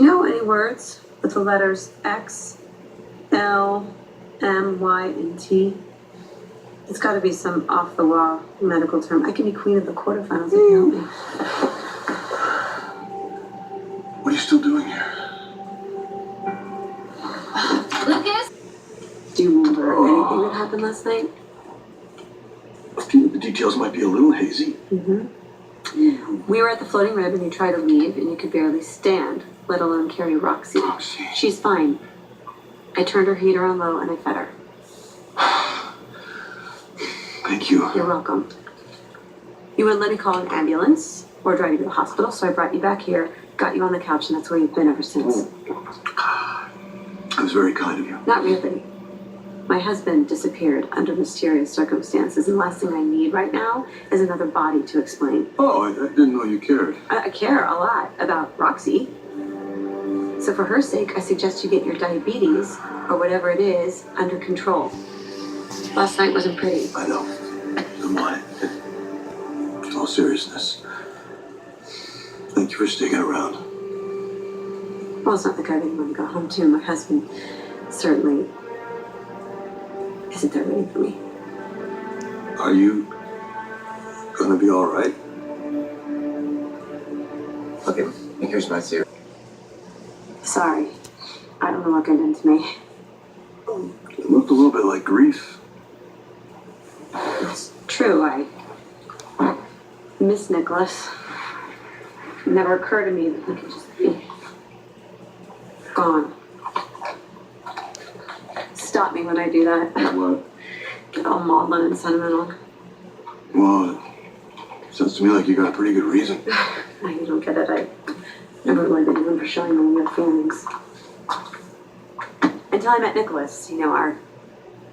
you know any words with the letters X, L, M, Y, and T? It's got to be some off-the-wall medical term. I can be queen of the quarterfinals if you help me. What are you still doing here? Lucas? Do you remember anything that happened last night? A few of the details might be a little hazy. We were at the Floating Rib and you tried to leave and you could barely stand, let alone carry Roxy. She's fine. I turned her heater on low and I fed her. Thank you. You're welcome. You wouldn't let me call an ambulance or drive you to the hospital, so I brought you back here, got you on the couch, and that's where you've been ever since. That was very kind of you. Not really. My husband disappeared under mysterious circumstances, and the last thing I need right now is another body to explain. Oh, I didn't know you cared. I care a lot about Roxy. So for her sake, I suggest you get your diabetes, or whatever it is, under control. Last night wasn't pretty. I know. Come on. In all seriousness, thank you for sticking around. Well, it's not like I didn't want to go home too. My husband certainly isn't there waiting for me. Are you gonna be all right? Okay, here's my theory. Sorry. I don't know what got into me. It looked a little bit like grief. It's true, I miss Nicholas. It never occurred to me that he could just be gone. Stop me when I do that. What? Get all maudlin and sentimental. Well, it sounds to me like you got a pretty good reason. No, you don't get it. I've never really been known for showing my real feelings. Until I met Nicholas, you know, our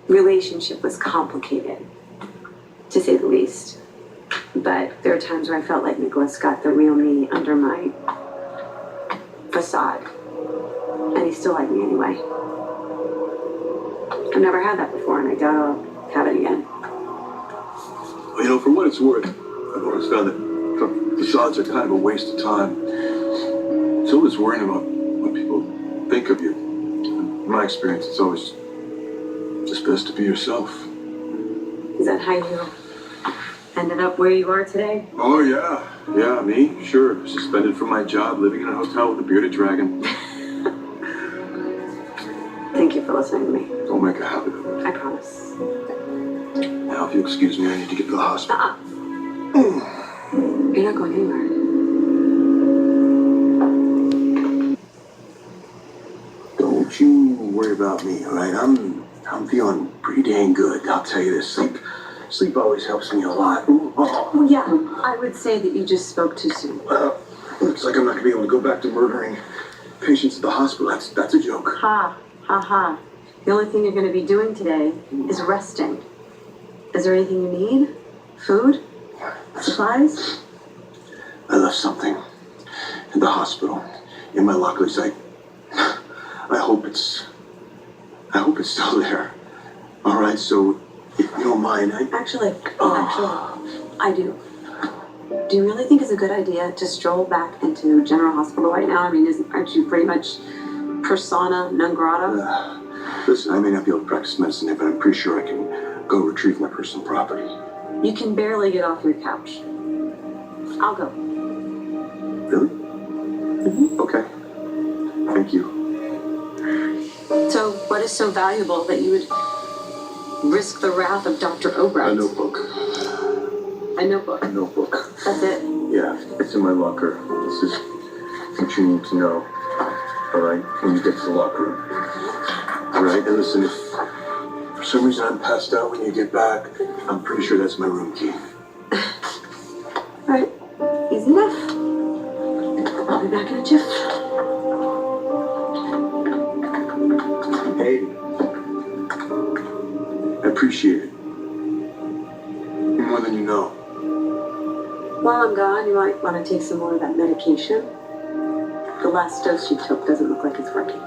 relationship was complicated, to say the least. But there are times where I felt like Nicholas got the real me under my facade. And he still liked me anyway. I've never had that before, and I doubt I'll have it again. Well, you know, for what it's worth, I've always found that facades are kind of a waste of time. It's always worrying about what people think of you. In my experience, it's always just best to be yourself. Is that how you ended up where you are today? Oh, yeah. Yeah, me? Sure. Suspended from my job, living in a hotel with a bearded dragon. Thank you for listening to me. Don't make a habit of it. I promise. Now, if you excuse me, I need to get to the hospital. You're not going anywhere. Don't you worry about me, all right? I'm feeling pretty dang good. I'll tell you this. Sleep always helps me a lot. Well, yeah, I would say that you just spoke too soon. Looks like I'm not gonna be able to go back to murdering patients at the hospital. That's a joke. Ha, ha, ha. The only thing you're going to be doing today is resting. Is there anything you need? Food? Supplies? I left something in the hospital in my lockers. I hope it's still there. All right, so if you don't mind, Actually, I do. Do you really think it's a good idea to stroll back into General Hospital right now? I mean, aren't you pretty much persona non grata? Listen, I may not be able to practice medicine there, but I'm pretty sure I can go retrieve my personal property. You can barely get off your couch. I'll go. Really? Okay. Thank you. So, what is so valuable that you would risk the wrath of Dr. Obright? A notebook. A notebook? A notebook. That's it? Yeah, it's in my locker. This is what you need to know. All right, when you get to the locker room. All right, and listen, if for some reason I'm passed out when you get back, I'm pretty sure that's my room key. All right, easy enough. I'll be back in a jiff. Hey, I appreciate it. More than you know. While I'm gone, you might want to take some more of that medication. The last dose you took doesn't look like it's working.